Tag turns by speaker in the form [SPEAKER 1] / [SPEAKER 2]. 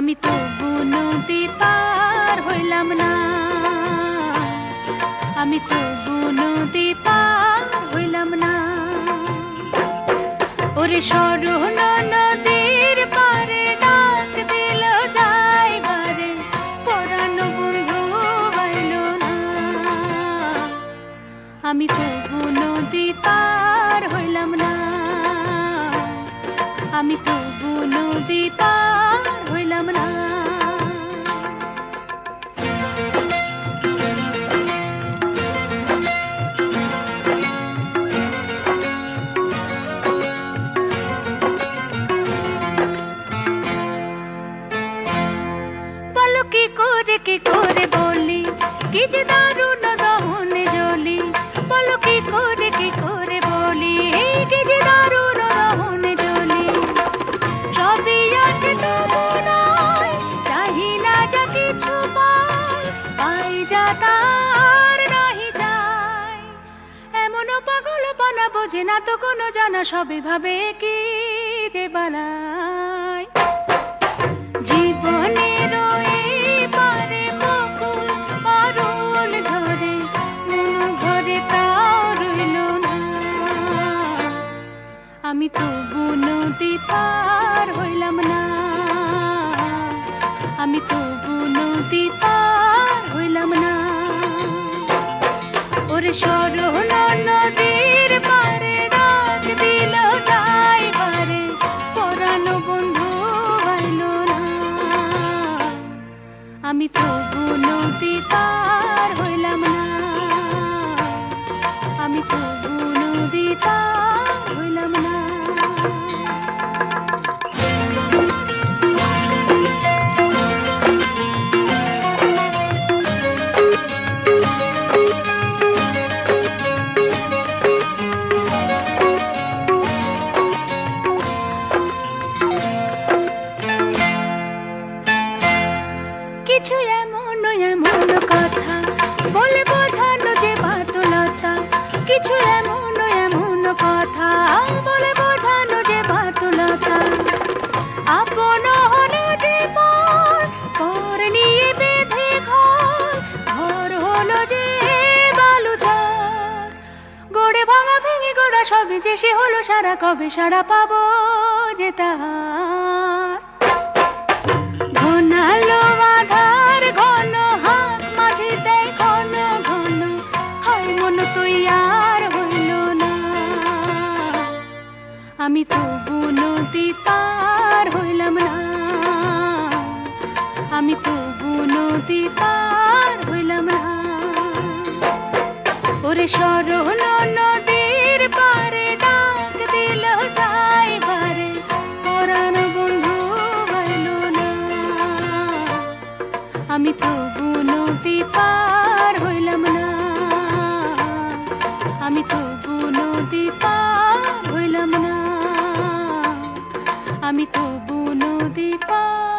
[SPEAKER 1] আমি তবু নদী পার হইলাম না, আমি তবু নদী পার হইলাম না। ওরে সরল নদীর পারে ডাক দিল যাইবারে, পরাণ বন্ধু বাইল না। আমি তবু নদী পার হইলাম না, আমি তবু নদী পার হইলাম না। বলো কি করে বলি, কি যে দারুণ দহনে জ্বলি। বলো কি করে বলি, কি যে দারুণ দহনে জ্বলি। সবই আছে তবু নয়, চাহি না যা কিছু পাই, পাই যা তার নাহি চাই। এমনও পাগলপনা বোঝে না তো কোনো জানা, সবে ভাবে কি যে বানায়। জীবনের এই পারে বকুল পারুল ধরে, মন ঘরে তাও রইল না। আমি তবু নদী পার হইলাম না, আমি তবু নদী পার হইলাম না। ওরে সরল নদীর পারে ডাক দিল যাইবারে, পরাণ বন্ধু বাইল না। আমি তবু নদী পার হইলাম না, আমি তবু নদী পার হইলাম না। কিছু এমন এমন কথা বলে বোঝানো যে বাতুলতা, কিছু এমন এমন কথা বলে বোঝানো যে বাতুলতা। আপন হলো জীবন পর নিয়ে বেঁধে ঘর, ঘর হলো যে বালুচর। গড়ে ভাঙা ভেঙে গোড়া সবে যে সে হলো সারা, কবে সারা পাবো যে তাহার। ঘনালো আধার ঘন হাত মাঝিতে ঘন ঘন, হয় মন তুই আর হইল না। আমি তবু নদী পার হইলাম না, আমি তবু নদী পার হইলাম না। ওরে সরল নদীর পারে ডাক দিল যাইবারে, পরাণ বন্ধু বাইল না। আমি তবু নদী পার হইলাম না, আমি তবু নদী পার হইলাম না, আমি তবু নদী পার